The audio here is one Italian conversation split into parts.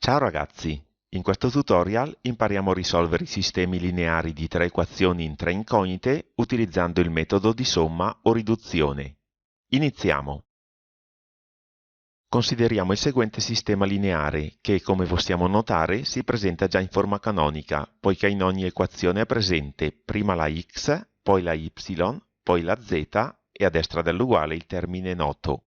Ciao ragazzi! In questo tutorial impariamo a risolvere i sistemi lineari di tre equazioni in tre incognite utilizzando il metodo di somma o riduzione. Iniziamo! Consideriamo il seguente sistema lineare che, come possiamo notare, si presenta già in forma canonica, poiché in ogni equazione è presente prima la x, poi la y, poi la z e a destra dell'uguale il termine noto.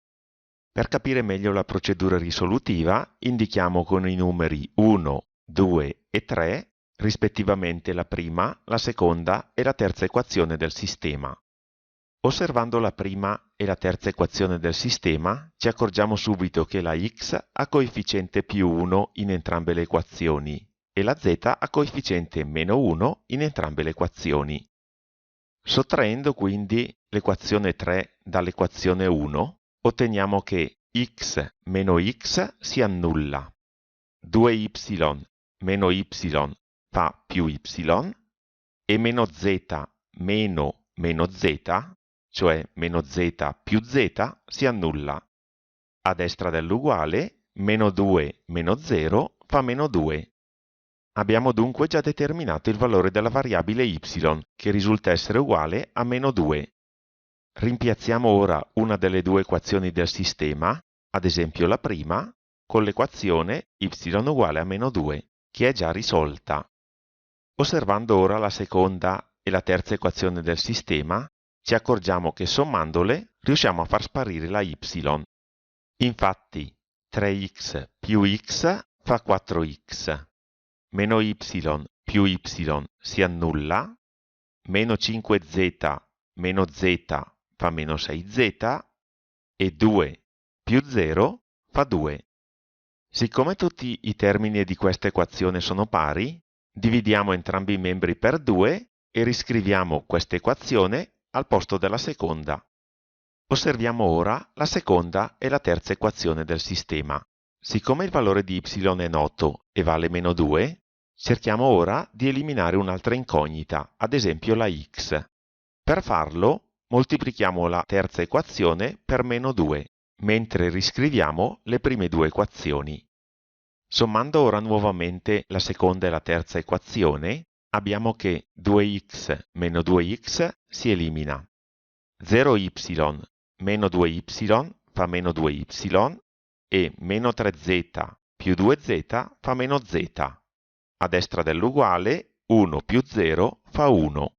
Per capire meglio la procedura risolutiva, indichiamo con i numeri 1, 2 e 3, rispettivamente la prima, la seconda e la terza equazione del sistema. Osservando la prima e la terza equazione del sistema, ci accorgiamo subito che la x ha coefficiente più 1 in entrambe le equazioni e la z ha coefficiente meno 1 in entrambe le equazioni. Sottraendo quindi l'equazione 3 dall'equazione 1, otteniamo che x meno x si annulla, 2y meno y fa più y, e meno z meno meno z, cioè meno z più z, si annulla. A destra dell'uguale, meno 2 meno 0 fa meno 2. Abbiamo dunque già determinato il valore della variabile y, che risulta essere uguale a meno 2. Rimpiazziamo ora una delle due equazioni del sistema, ad esempio la prima, con l'equazione y uguale a meno 2, che è già risolta. Osservando ora la seconda e la terza equazione del sistema, ci accorgiamo che sommandole riusciamo a far sparire la y. Infatti, 3x più x fa 4x, meno y più y si annulla, meno 5z meno z fa meno 6z e 2 più 0 fa 2. Siccome tutti i termini di questa equazione sono pari, dividiamo entrambi i membri per 2 e riscriviamo questa equazione al posto della seconda. Osserviamo ora la seconda e la terza equazione del sistema. Siccome il valore di y è noto e vale meno 2, cerchiamo ora di eliminare un'altra incognita, ad esempio la x. Per farlo, moltiplichiamo la terza equazione per meno 2, mentre riscriviamo le prime due equazioni. Sommando ora nuovamente la seconda e la terza equazione, abbiamo che 2x meno 2x si elimina. 0y meno 2y fa meno 2y e meno 3z più 2z fa meno z. A destra dell'uguale 1 più 0 fa 1.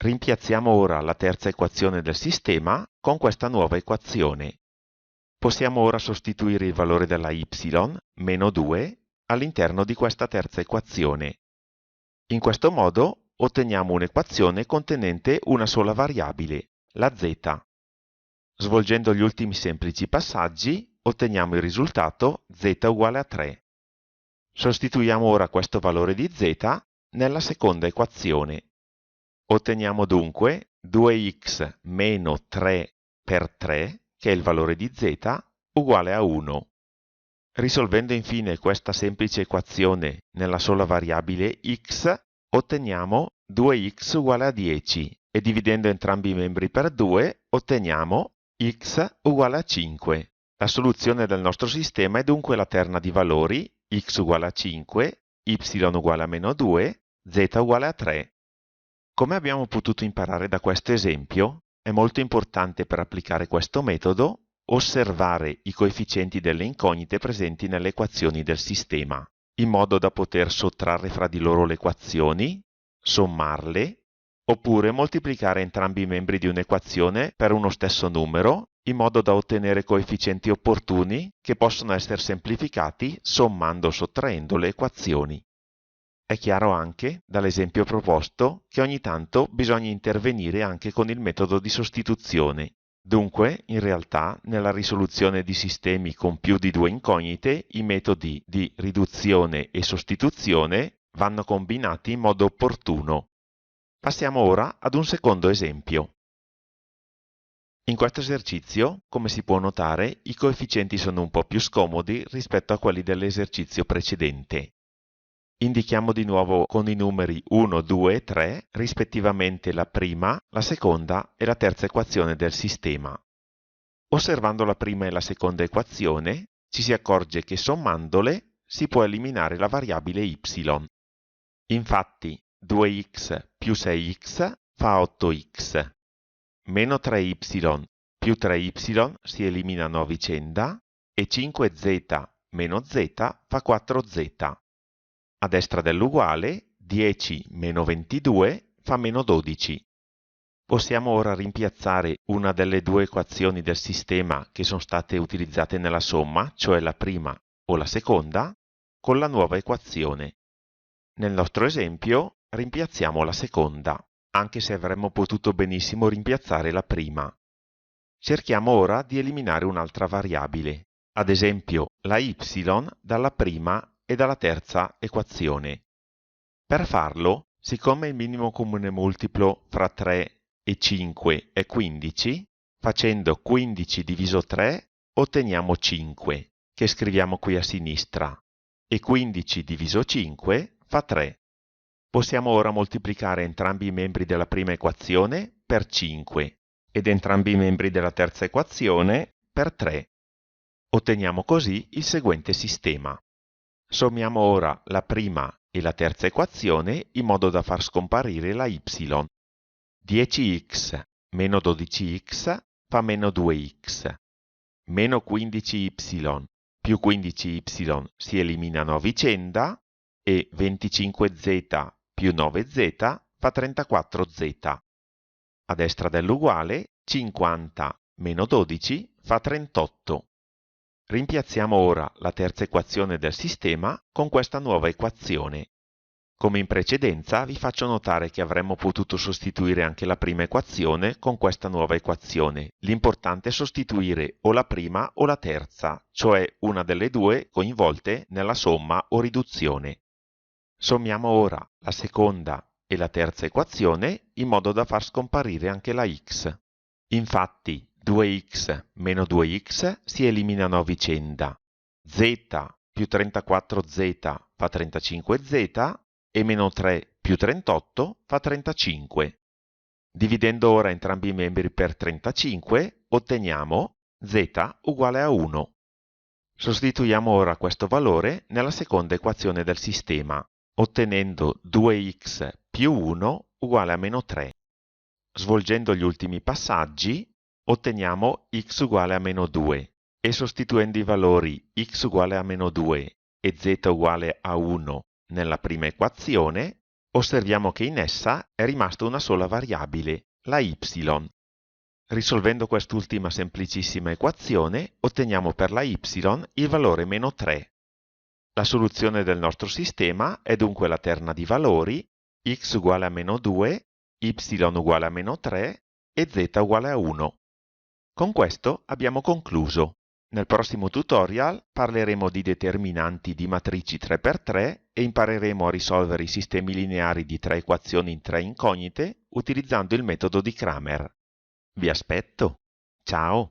Rimpiazziamo ora la terza equazione del sistema con questa nuova equazione. Possiamo ora sostituire il valore della y, meno 2, all'interno di questa terza equazione. In questo modo otteniamo un'equazione contenente una sola variabile, la z. Svolgendo gli ultimi semplici passaggi, otteniamo il risultato z uguale a 3. Sostituiamo ora questo valore di z nella seconda equazione. Otteniamo dunque 2x meno 3 per 3, che è il valore di z, uguale a 1. Risolvendo infine questa semplice equazione nella sola variabile x, otteniamo 2x uguale a 10 e dividendo entrambi i membri per 2 otteniamo x uguale a 5. La soluzione del nostro sistema è dunque la terna di valori x uguale a 5, y uguale a meno 2, z uguale a 3. Come abbiamo potuto imparare da questo esempio, è molto importante per applicare questo metodo osservare i coefficienti delle incognite presenti nelle equazioni del sistema, in modo da poter sottrarre fra di loro le equazioni, sommarle, oppure moltiplicare entrambi i membri di un'equazione per uno stesso numero, in modo da ottenere coefficienti opportuni che possono essere semplificati sommando o sottraendo le equazioni. È chiaro anche, dall'esempio proposto, che ogni tanto bisogna intervenire anche con il metodo di sostituzione. Dunque, in realtà, nella risoluzione di sistemi con più di due incognite, i metodi di riduzione e sostituzione vanno combinati in modo opportuno. Passiamo ora ad un secondo esempio. In questo esercizio, come si può notare, i coefficienti sono un po' più scomodi rispetto a quelli dell'esercizio precedente. Indichiamo di nuovo con i numeri 1, 2 e 3 rispettivamente la prima, la seconda e la terza equazione del sistema. Osservando la prima e la seconda equazione, ci si accorge che sommandole si può eliminare la variabile y. Infatti 2x più 6x fa 8x, meno 3y più 3y si eliminano a vicenda e 5z meno z fa 4z. A destra dell'uguale 10 meno 22 fa meno 12. Possiamo ora rimpiazzare una delle due equazioni del sistema che sono state utilizzate nella somma, cioè la prima o la seconda, con la nuova equazione. Nel nostro esempio rimpiazziamo la seconda, anche se avremmo potuto benissimo rimpiazzare la prima. Cerchiamo ora di eliminare un'altra variabile, ad esempio la y dalla prima e dalla terza equazione. Per farlo, siccome il minimo comune multiplo fra 3 e 5 è 15, facendo 15 diviso 3 otteniamo 5, che scriviamo qui a sinistra, e 15 diviso 5 fa 3. Possiamo ora moltiplicare entrambi i membri della prima equazione per 5 ed entrambi i membri della terza equazione per 3. Otteniamo così il seguente sistema. Sommiamo ora la prima e la terza equazione in modo da far scomparire la y. 10x meno 12x fa meno 2x, meno 15y più 15y si eliminano a vicenda e 25z più 9z fa 34z. A destra dell'uguale 50 meno 12 fa 38. Rimpiazziamo ora la terza equazione del sistema con questa nuova equazione. Come in precedenza, vi faccio notare che avremmo potuto sostituire anche la prima equazione con questa nuova equazione. L'importante è sostituire o la prima o la terza, cioè una delle due coinvolte nella somma o riduzione. Sommiamo ora la seconda e la terza equazione in modo da far scomparire anche la x. Infatti 2x meno 2x si eliminano a vicenda. Z più 34z fa 35z e meno 3 più 38 fa 35. Dividendo ora entrambi i membri per 35, otteniamo z uguale a 1. Sostituiamo ora questo valore nella seconda equazione del sistema, ottenendo 2x più 1 uguale a meno 3. Svolgendo gli ultimi passaggi, otteniamo x uguale a meno 2 e sostituendo i valori x uguale a meno 2 e z uguale a 1 nella prima equazione, osserviamo che in essa è rimasta una sola variabile, la y. Risolvendo quest'ultima semplicissima equazione, otteniamo per la y il valore meno 3. La soluzione del nostro sistema è dunque la terna di valori x uguale a meno 2, y uguale a meno 3 e z uguale a 1. Con questo abbiamo concluso. Nel prossimo tutorial parleremo di determinanti di matrici 3x3 e impareremo a risolvere i sistemi lineari di tre equazioni in tre incognite utilizzando il metodo di Cramer. Vi aspetto! Ciao!